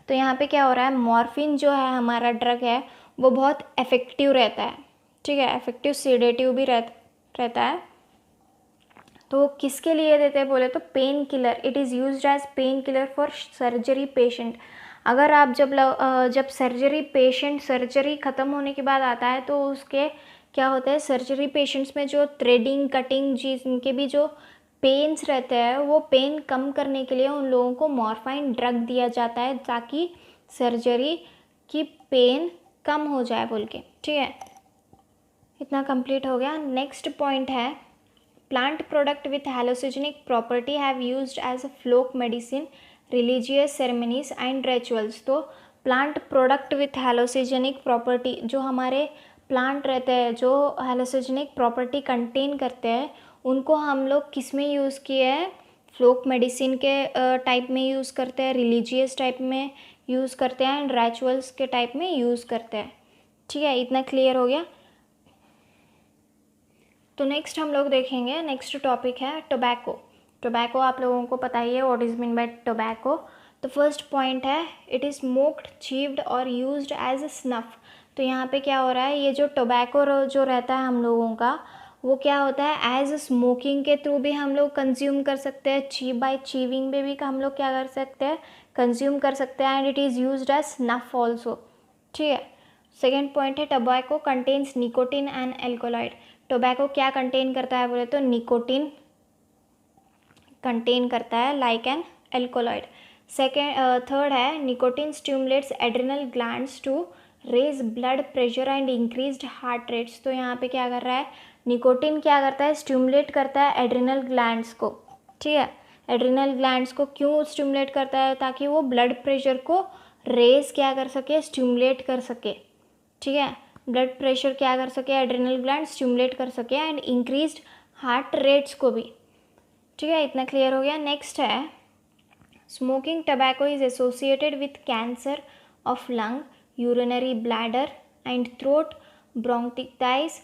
तो यहाँ पे क्या हो रहा है, मॉर्फिन जो है हमारा ड्रग है वो बहुत इफेक्टिव रहता है, ठीक है, इफेक्टिव सेडेटिव भी रहता है। तो किसके लिए देते हैं बोले तो painkiller, it is used as painkiller for surgery patient. अगर आप जब सर्जरी पेशेंट सर्जरी ख़त्म होने के बाद आता है तो उसके क्या होता है, सर्जरी पेशेंट्स में जो थ्रेडिंग कटिंग जिनके भी जो पेन्स रहते हैं वो पेन कम करने के लिए उन लोगों को मॉर्फाइन ड्रग दिया जाता है ताकि सर्जरी की पेन कम हो जाए बोल के, ठीक है। इतना कंप्लीट हो गया। नेक्स्ट पॉइंट है plant product with hallucinogenic property have used as a folk medicine, religious ceremonies and rituals. तो plant product with hallucinogenic property, जो हमारे प्लांट रहते हैं जो हैलोसिजेनिक प्रॉपर्टी कंटेन करते हैं, उनको हम लोग किस में यूज़ किए हैं, फ्लोक मेडिसिन के टाइप में यूज़ करते हैं, रिलीजियस टाइप में यूज़ करते हैं एंड रिचुअल्स के टाइप में यूज़ करते हैं, ठीक है। इतना क्लियर हो गया। तो नेक्स्ट हम लोग देखेंगे, नेक्स्ट टॉपिक है टोबैको। टोबैको आप लोगों को पता ही है what is mean bye tobacco. तो फर्स्ट पॉइंट है इट इज़ स्मोक्ड, चीव्ड और यूज्ड एज अ स्नफ। तो यहाँ पे क्या हो रहा है, ये जो टोबैको जो रहता है हम लोगों का वो क्या होता है, एज स्मोकिंग के थ्रू भी हम लोग कंज्यूम कर सकते हैं, बाय चीविंग में भी हम लोग क्या कर सकते हैं, कंज्यूम कर सकते हैं and it is used as snuff also, ठीक है। सेकेंड पॉइंट है tobacco contains nicotine and alkaloid. Tobacco क्या कंटेन करता है बोले तो निकोटिन कंटेन करता है लाइक एन एल्कोलॉइड। थर्ड है nicotine stimulates adrenal glands to raise blood pressure and increased heart rates. तो यहाँ पे क्या कर रहा है, निकोटिन क्या करता है, स्टिमुलेट करता है एड्रिनल ग्लैंड्स को, ठीक है। एड्रिनल ग्लैंड्स को क्यों स्टिमुलेट करता है, ताकि वो ब्लड प्रेशर को रेज क्या कर सके, स्टिमुलेट कर सके, ठीक है। ब्लड प्रेशर क्या कर सके, एड्रिनल ग्लैंड स्टिमुलेट कर सके एंड इंक्रीज्ड हार्ट रेट्स को भी, ठीक है। इतना क्लियर हो गया। नेक्स्ट है smoking tobacco is associated with cancer of lung, urinary bladder and throat, bronchitis,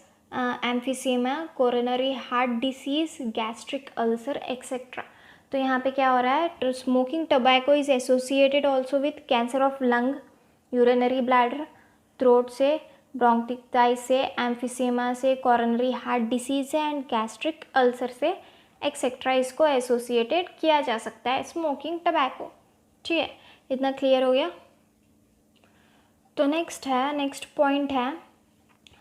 emphysema, coronary heart disease, gastric ulcer etcetera. तो यहाँ पे क्या हो रहा है, smoking tobacco is associated also with cancer of lung, urinary bladder, throat से, bronchitis से, emphysema से, कोरोनरी हार्ट डिसीज से एंड गैस्ट्रिक अल्सर से एक्सेट्रा इसको एसोसिएटेड किया जा सकता है स्मोकिंग टबैको, ठीक है। इतना क्लियर हो गया। तो नेक्स्ट पॉइंट है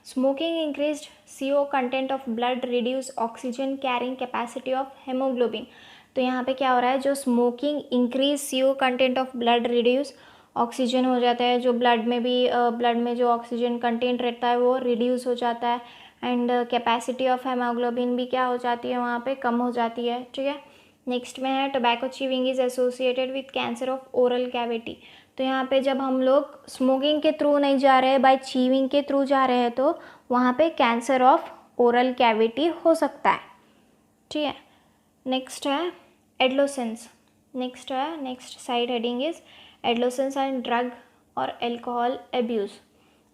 smoking increased CO content of blood, reduce oxygen carrying capacity of haemoglobin. तो यहाँ पे क्या हो रहा है, जो smoking increase CO content of blood reduce, oxygen हो जाता है, जो ब्लड में भी ब्लड में जो ऑक्सीजन कंटेंट रहता है वो रिड्यूस हो जाता है, एंड कैपेसिटी ऑफ हेमोग्लोबिन भी क्या हो जाती है वहाँ पे, कम हो जाती है। ठीक है, नेक्स्ट में है tobacco chewing is associated with cancer of oral cavity. तो यहाँ पे जब हम लोग स्मोकिंग के थ्रू नहीं जा रहे हैं, बाय च्यूइंग के थ्रू जा रहे हैं, तो वहाँ पे कैंसर ऑफ ओरल कैविटी हो सकता है। ठीक है, नेक्स्ट है adolescence. Next side heading is adolescence and drug और alcohol abuse.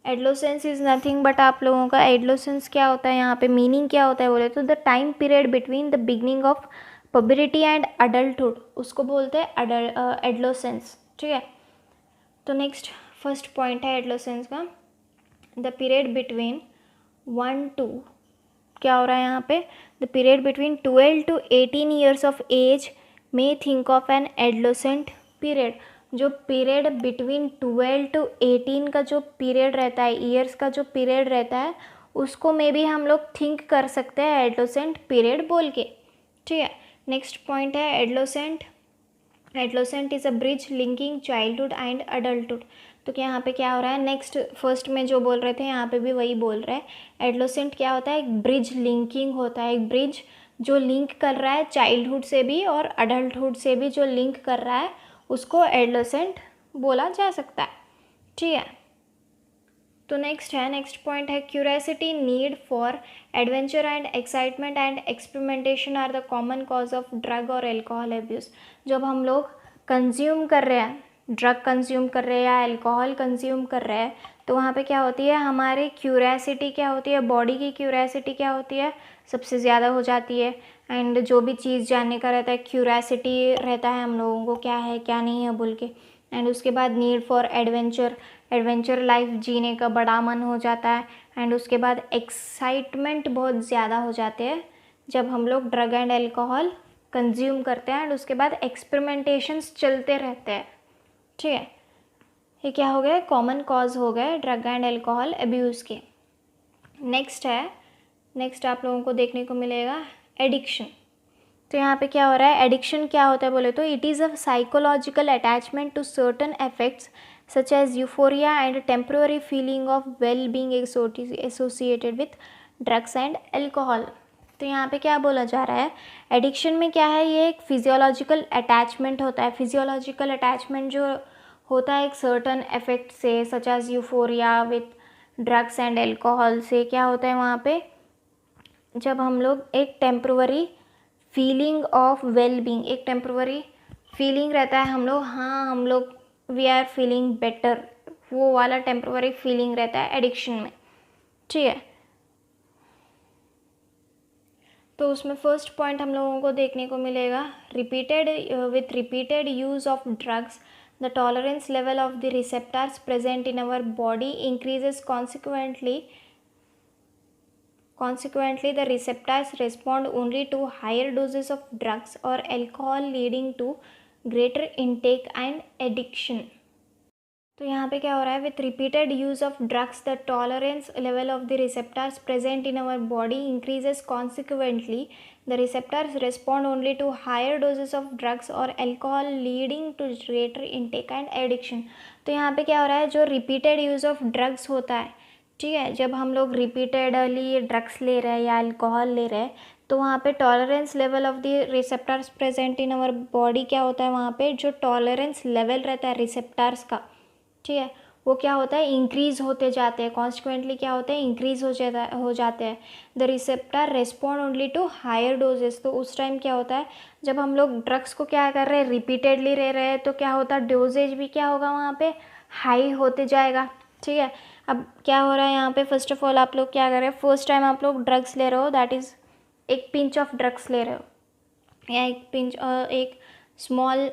Adolescence is nothing but, आप लोगों का एडोलेसेंस क्या होता है, यहाँ पे मीनिंग क्या होता है बोले तो the time period between the beginning of puberty and adulthood, उसको बोलते हैं एडोलेसेंस। ठीक है, तो नेक्स्ट फर्स्ट पॉइंट है एडोलेसेंस का, द पीरियड बिटवीन 1 to, क्या हो रहा है यहाँ पे, the period between 12 to 18 years of age may think of an adolescent period. जो पीरियड बिटवीन 12 to 18 का जो पीरियड रहता है, ईयर्स का जो पीरियड रहता है, उसको मे भी हम लोग थिंक कर सकते हैं एडोलेसेंट पीरियड बोल के। ठीक है, नेक्स्ट पॉइंट है adolescent. Adolescent is a bridge linking childhood and adulthood. तो क्या यहाँ पे क्या हो रहा है, नेक्स्ट फर्स्ट में जो बोल रहे थे यहाँ पे भी वही बोल रहे हैं। एडोलेसेंट क्या होता है, एक ब्रिज लिंकिंग होता है, एक ब्रिज जो लिंक कर रहा है चाइल्डहुड से भी और अडल्टहुड से भी, जो लिंक कर रहा है उसको एडोलेसेंट बोला जा सकता है। ठीक है, तो नेक्स्ट पॉइंट है curiosity, need for adventure and excitement and experimentation are the common cause of drug और एल्कोहल एब्यूज़। जब हम लोग कंज्यूम कर रहे हैं, ड्रग कंज्यूम कर रहे हैं या अल्कोहल कंज्यूम कर रहे हैं, तो वहाँ पे क्या होती है, हमारी क्यूरियोसिटी क्या होती है, बॉडी की क्यूरियोसिटी क्या होती है, सबसे ज़्यादा हो जाती है। एंड जो भी चीज़ जानने का रहता है, क्यूरियोसिटी रहता है हम लोगों को क्या है क्या नहीं है बोल के। एंड उसके बाद नीड फॉर एडवेंचर लाइफ जीने का बड़ा मन हो जाता है। एंड उसके बाद एक्साइटमेंट बहुत ज़्यादा हो जाते हैं जब हम लोग ड्रग एंड एल्कोहल कंज्यूम करते हैं। एंड उसके बाद एक्सपेरिमेंटेशंस चलते रहते हैं। ठीक है, ये क्या हो गया, कॉमन कॉज हो गए ड्रग एंड एल्कोहल अब्यूज़ के। नेक्स्ट आप लोगों को देखने को मिलेगा एडिक्शन। तो यहाँ पे क्या हो रहा है, एडिक्शन क्या होता है बोले तो it is a psychological attachment to certain effects such as euphoria and temporary feeling of well being associated with drugs and alcohol. तो यहाँ पे क्या बोला जा रहा है, एडिक्शन में क्या है, ये एक फिजियोलॉजिकल अटैचमेंट होता है। फिजियोलॉजिकल अटैचमेंट जो होता है एक सर्टन इफेक्ट से, such as euphoria with drugs and alcohol से, क्या होता है वहाँ पे, जब हम लोग एक temporary feeling of well being, एक टेम्पररी फीलिंग रहता है हम लोग, हाँ हम लोग वी आर फीलिंग बेटर, वो वाला टेम्पररी फीलिंग रहता है एडिक्शन में। ठीक है, तो उसमें फर्स्ट पॉइंट हम लोगों को देखने को मिलेगा repeated use of drugs the tolerance level of the receptors present in our body increases Consequently, the receptors respond only to higher doses of drugs or alcohol, leading to greater intake and addiction. तो यहाँ पे क्या हो रहा है, with repeated use of drugs, the tolerance level of the receptors present in our body increases. Consequently, the receptors respond only to higher doses of drugs or alcohol, leading to greater intake and addiction. तो यहाँ पे क्या हो रहा है, जो repeated use of drugs होता है, ठीक है, जब हम लोग रिपीटेडली ड्रग्स ले रहे हैं या अल्कोहल ले रहे हैं, तो वहाँ पे tolerance level of the receptors present in our body क्या होता है, वहाँ पे जो टॉलरेंस लेवल रहता है रिसेप्टर्स का, ठीक है, वो क्या होता है, इंक्रीज़ होते जाते हैं। कॉन्सिक्वेंटली क्या होते हैं, इंक्रीज़ हो जाते हैं। The receptor respond only to higher doses. तो उस टाइम क्या होता है, जब हम लोग ड्रग्स को क्या कर रहे हैं, रिपीटेडली ले रहे हैं, तो क्या होता है, डोजेज भी क्या होगा वहाँ पे, हाई होते जाएगा। ठीक है, अब क्या हो रहा है यहाँ पे, फर्स्ट ऑफ ऑल आप लोग क्या कर रहे हैं, फर्स्ट टाइम आप लोग ड्रग्स ले रहे हो, दैट इज़ एक पिंच ऑफ ड्रग्स ले रहे हो, या एक स्मॉल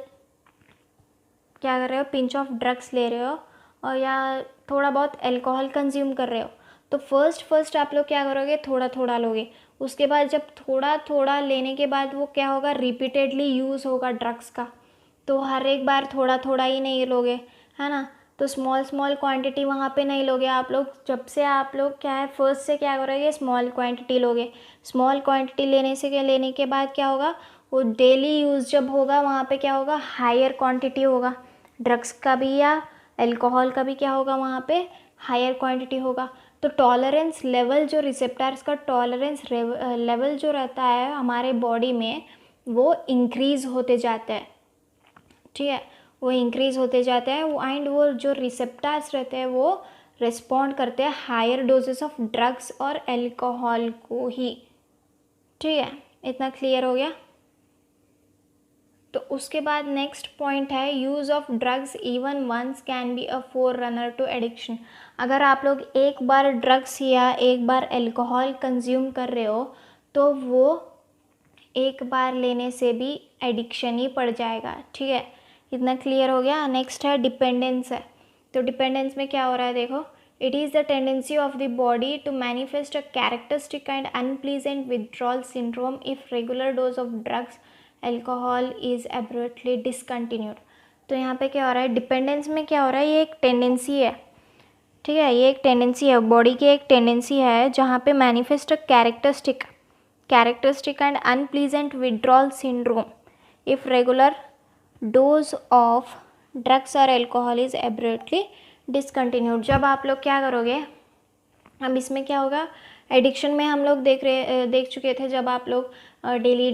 क्या कर रहे हो, पिंच ऑफ ड्रग्स ले रहे हो, और या थोड़ा बहुत अल्कोहल कंज्यूम कर रहे हो। तो फर्स्ट आप लोग क्या करोगे, थोड़ा थोड़ा लोगे। उसके बाद जब थोड़ा थोड़ा लेने के बाद वो क्या होगा, रिपीटेडली यूज़ होगा ड्रग्स का, तो हर एक बार थोड़ा थोड़ा ही नहीं लोगे, है ना। तो स्मॉल क्वांटिटी वहाँ पे नहीं लोगे आप लोग। जब से आप लोग क्या है, फर्स्ट से क्या करोगे, स्मॉल क्वांटिटी लोगे। स्मॉल क्वांटिटी लेने के बाद क्या होगा, वो डेली यूज़ जब होगा वहाँ पे क्या होगा, हायर क्वांटिटी होगा ड्रग्स का भी या अल्कोहल का भी, क्या होगा वहाँ पे हायर क्वांटिटी होगा। तो टॉलरेंस लेवल, जो रिसेप्टर्स का टॉलरेंस लेवल जो रहता है हमारे बॉडी में, वो इंक्रीज़ होते जाता है, ठीक है, वो इंक्रीज़ होते जाता है। एंड वो जो रिसेप्टर्स रहते हैं वो रिस्पॉन्ड करते हैं हायर डोजेस ऑफ ड्रग्स और अल्कोहल को ही, ठीक है, इतना क्लियर हो गया। तो उसके बाद नेक्स्ट पॉइंट है use of drugs even once can be a forerunner to addiction. अगर आप लोग एक बार ड्रग्स या एक बार अल्कोहल कंज्यूम कर रहे हो तो वो एक बार लेने से भी एडिक्शन ही पड़ जाएगा, ठीक है, इतना क्लियर हो गया। नेक्स्ट है डिपेंडेंस है। तो डिपेंडेंस में क्या हो रहा है देखो, it is the tendency of the body to manifest a characteristic and unpleasant withdrawal syndrome if regular dose of drugs alcohol is abruptly discontinued. तो यहाँ पे क्या हो रहा है, डिपेंडेंस में क्या हो रहा है, ये एक टेंडेंसी है, ठीक है, ये एक टेंडेंसी है, बॉडी की एक टेंडेंसी है जहाँ पे manifest a characteristic and unpleasant withdrawal syndrome if regular dose of drugs और अल्कोहल इज़ एब्रुप्टली डिसकंटिन्यूड। जब आप लोग क्या करोगे, अब इसमें क्या होगा, एडिक्शन में हम लोग देख चुके थे, जब आप लोग daily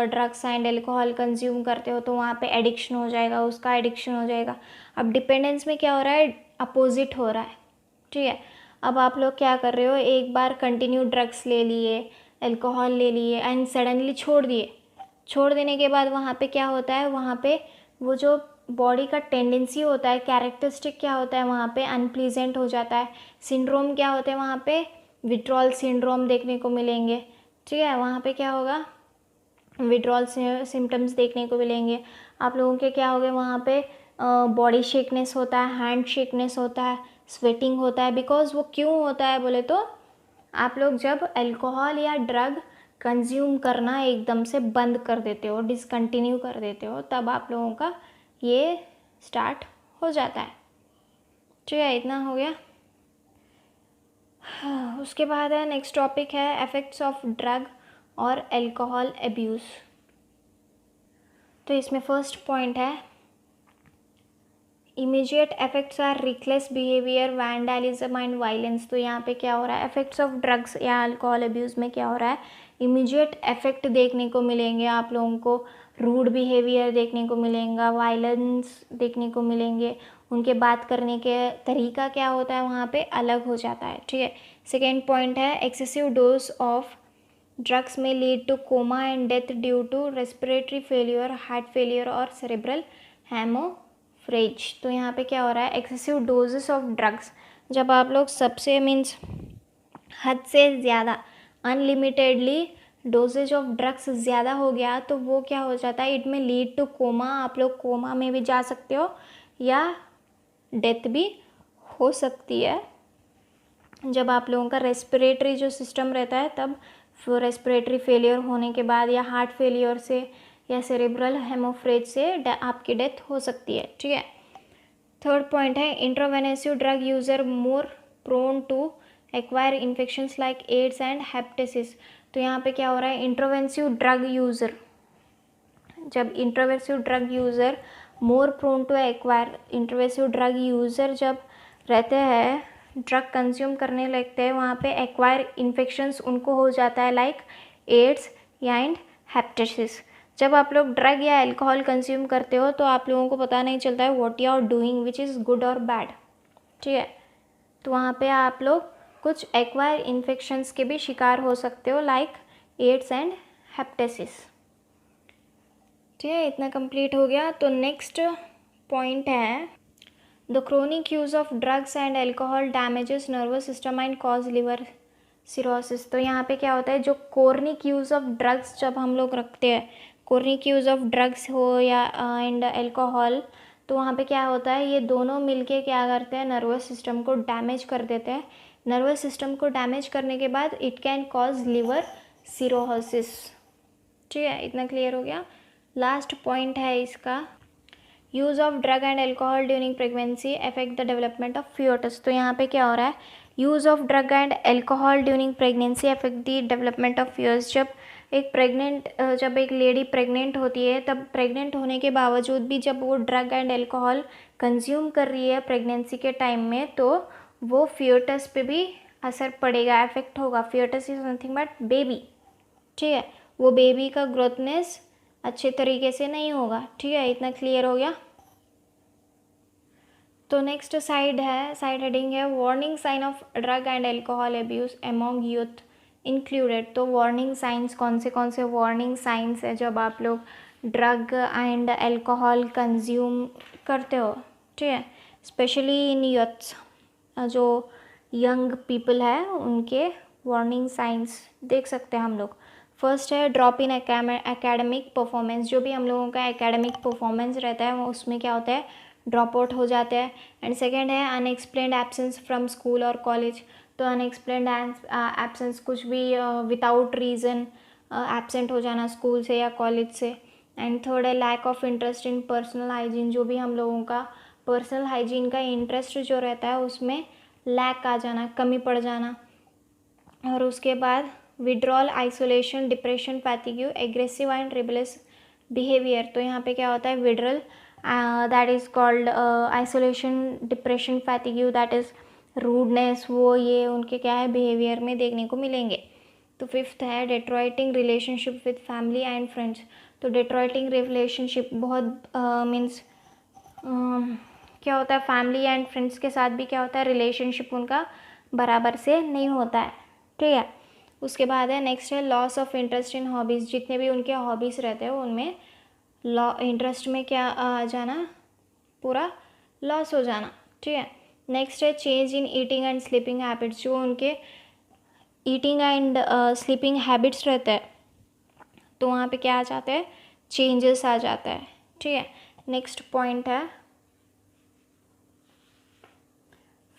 drugs and alcohol consume करते हो तो वहाँ पे एडिक्शन हो जाएगा, उसका एडिक्शन हो जाएगा। अब डिपेंडेंस में क्या हो रहा है, अपोजिट हो रहा है, ठीक है। अब आप लोग क्या कर रहे हो, एक बार कंटिन्यू ड्रग्स ले लिए, अल्कोहल ले लिए एंड सडनली छोड़ दिए। छोड़ देने के बाद वहाँ पे क्या होता है, वहाँ पे वो जो बॉडी का टेंडेंसी होता है, कैरेक्टरिस्टिक क्या होता है वहाँ पे, अनप्लीजेंट हो जाता है। सिंड्रोम क्या होते हैं वहाँ पे, विड्रॉल सिंड्रोम देखने को मिलेंगे, ठीक है, वहाँ पे क्या होगा, विड्रॉल सिम्टम्स देखने को मिलेंगे। आप लोगों के क्या हो गए, वहाँ पे बॉडी शेकनेस होता है, हैंड शेकनेस होता है, स्वेटिंग होता है। बिकॉज वो क्यों होता है बोले तो, आप लोग जब अल्कोहल या ड्रग कंज्यूम करना एकदम से बंद कर देते हो, डिसकंटिन्यू कर देते हो, तब आप लोगों का ये स्टार्ट हो जाता है, ठीक है, इतना हो गया। उसके बाद है नेक्स्ट टॉपिक है इफ़ेक्ट्स ऑफ ड्रग और अल्कोहल अब्यूज़। तो इसमें फर्स्ट पॉइंट है immediate effects are reckless behaviour, vandalism and violence. तो यहाँ पे क्या हो रहा है, इफेक्ट्स ऑफ ड्रग्स या अल्कोहल अब्यूज़ में क्या हो रहा है, इमीडिएट इफेक्ट देखने को मिलेंगे आप लोगों को, रूड बिहेवियर देखने को मिलेगा, वायलेंस देखने को मिलेंगे, उनके बात करने के तरीका क्या होता है वहाँ पे अलग हो जाता है, ठीक है। सेकेंड पॉइंट है excessive dose of drugs may lead to coma and death due to respiratory failure, heart failure और सेरेब्रल हेमोफ्रेज। तो यहाँ पे क्या हो रहा है, एक्सेसिव डोजेस ऑफ ड्रग्स, जब आप लोग सबसे मीन्स हद से ज़्यादा अनलिमिटेडली डोजेज ऑफ ड्रग्स ज़्यादा हो गया तो वो क्या हो जाता है, इट में लीड टू कोमा, आप लोग कोमा में भी जा सकते हो या डेथ भी हो सकती है। जब आप लोगों का रेस्पिरेटरी जो सिस्टम रहता है तब रेस्पिरेटरी फेलियर होने के बाद या हार्ट फेलियर से या सेरेब्रल हेमोफ्रेज से आपकी डेथ हो सकती है, ठीक है। थर्ड पॉइंट है intravenous drug user more prone to acquire infections like AIDS and hepatitis. तो यहाँ पे क्या हो रहा है, इंट्रावेनेसिव ड्रग यूज़र, जब intravenous drug user more prone to acquire, intravenous drug user जब रहते हैं, ड्रग कंज्यूम करने लगते हैं, वहाँ पे एक्वायर इन्फेक्शंस उनको हो जाता है लाइक एड्स या एंड हेपेटाइटिस। जब आप लोग ड्रग या अल्कोहल कंज्यूम करते हो तो आप लोगों को पता नहीं चलता है what you are doing which is good और बैड, ठीक है। तो वहाँ पे आप लोग कुछ एक्वायर इन्फेक्शंस के भी शिकार हो सकते हो लाइक एड्स एंड हेपेटाइटिस, ठीक है, इतना कंप्लीट हो गया। तो नेक्स्ट पॉइंट है the chronic use of drugs and alcohol damages nervous system and cause liver cirrhosis. तो यहाँ पे क्या होता है, जो क्रोनिक यूज़ ऑफ ड्रग्स जब हम लोग रखते हैं, क्रोनिक यूज़ ऑफ ड्रग्स हो या एंड अल्कोहल, तो वहाँ पे क्या होता है, ये दोनों मिलके क्या करते हैं, नर्वस सिस्टम को डैमेज कर देते हैं। नर्वस सिस्टम को डैमेज करने के बाद it can cause liver cirrhosis, ठीक है, इतना क्लियर हो गया। लास्ट पॉइंट है इसका use of drug and alcohol during pregnancy affect the development of foetus. तो यहाँ पे क्या हो रहा है, use of drug and alcohol during pregnancy affect the development of foetus. जब एक प्रेग्नेंट जब एक लेडी प्रेग्नेंट होती है, तब प्रेग्नेंट होने के बावजूद भी जब वो ड्रग एंड अल्कोहल कंज्यूम कर रही है प्रेगनेंसी के टाइम में, तो वो फियोटस पे भी असर पड़ेगा, इफेक्ट होगा। फियोटस इज नथिंग बट बेबी, ठीक है। वो बेबी का ग्रोथनेस अच्छे तरीके से नहीं होगा, ठीक है। इतना क्लियर हो गया। तो नेक्स्ट साइड हेडिंग है warning sign of drug and alcohol abuse among youth included. तो वार्निंग साइंस कौन से वार्निंग साइंस है जब आप लोग ड्रग एंड अल्कोहल कंज्यूम करते हो, ठीक है। स्पेशली इन यूथ्स, जो यंग पीपल है उनके वार्निंग साइंस देख सकते हैं हम लोग। फर्स्ट है ड्रॉप इन एकेडमिक परफॉर्मेंस। जो भी हम लोगों का एकेडमिक परफॉर्मेंस रहता है वो उसमें क्या होता है, ड्रॉप आउट हो जाता है। एंड सेकेंड है अनएक्सप्लेन्ड एब्सेंस फ्रॉम स्कूल और कॉलेज। तो अनएक्सप्लेन्ड एब्सेंस कुछ भी विदाउट रीज़न एब्सेंट हो जाना स्कूल से या कॉलेज से। एंड थर्ड है lack of interest in personal hygiene. जो भी हम लोगों का पर्सनल हाइजीन का इंटरेस्ट जो रहता है उसमें लैक आ जाना, कमी पड़ जाना। और उसके बाद withdrawal, isolation, depression, fatigue, aggressive and rebellious behaviour. तो यहाँ पे क्या होता है, withdrawal that is called isolation, depression, fatigue that is rudeness, वो ये उनके क्या है बिहेवियर में देखने को मिलेंगे। तो फिफ्थ है deteriorating relationship with family and friends. तो डेट्रॉइटिंग रिलेशनशिप बहुत मीन्स क्या होता है, फैमिली एंड फ्रेंड्स के साथ भी क्या होता है, रिलेशनशिप उनका बराबर से नहीं होता है, ठीक है। उसके बाद है नेक्स्ट है loss of interest in hobbies. जितने भी उनके हॉबीज़ रहते हैं उनमें इंटरेस्ट में क्या आ जाना, पूरा लॉस हो जाना, ठीक है। नेक्स्ट है change in eating and sleeping habits. जो उनके ईटिंग एंड स्लीपिंग हैबिट्स रहते हैं तो वहाँ पे क्या आ जाता है, चेंजेस आ जाता है, ठीक है। नेक्स्ट पॉइंट है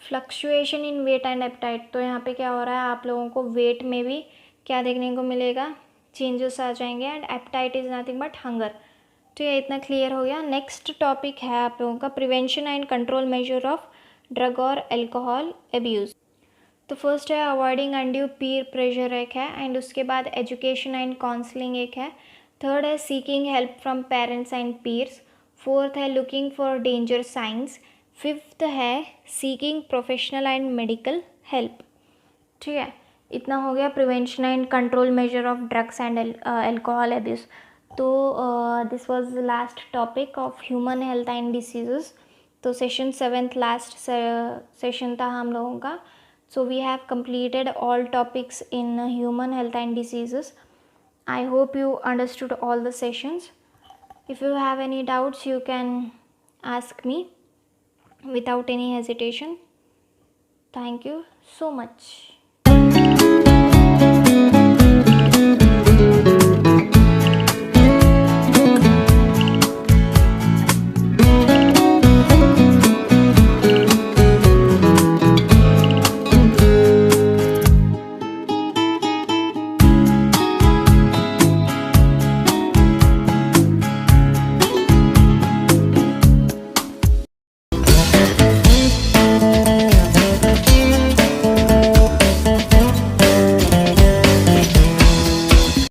fluctuation in weight and appetite. तो यहाँ पे क्या हो रहा है, आप लोगों को वेट में भी क्या देखने को मिलेगा, चेंजेस आ जाएंगे। And appetite is nothing but hunger, ठीक है। इतना क्लियर हो गया। नेक्स्ट टॉपिक है आप लोगों का prevention and control measure of drug और अल्कोहल अब्यूज़। तो फर्स्ट है अवॉइडिंग अनड्यू पीयर प्रेशर एक है, एंड उसके बाद एजुकेशन एंड काउंसलिंग एक है। थर्ड है seeking help from parents and peers. Fourth है looking for danger signs. Fifth है seeking professional and medical help, ठीक है। इतना हो गया prevention and control measure of drugs and alcohol abuse. तो this was last topic of human health and diseases. तो session 7th last session था हम लोगों का। So we have completed all topics in human health and diseases. I hope you understood all the sessions. If you have any doubts, you can ask me without any hesitation. Thank you so much.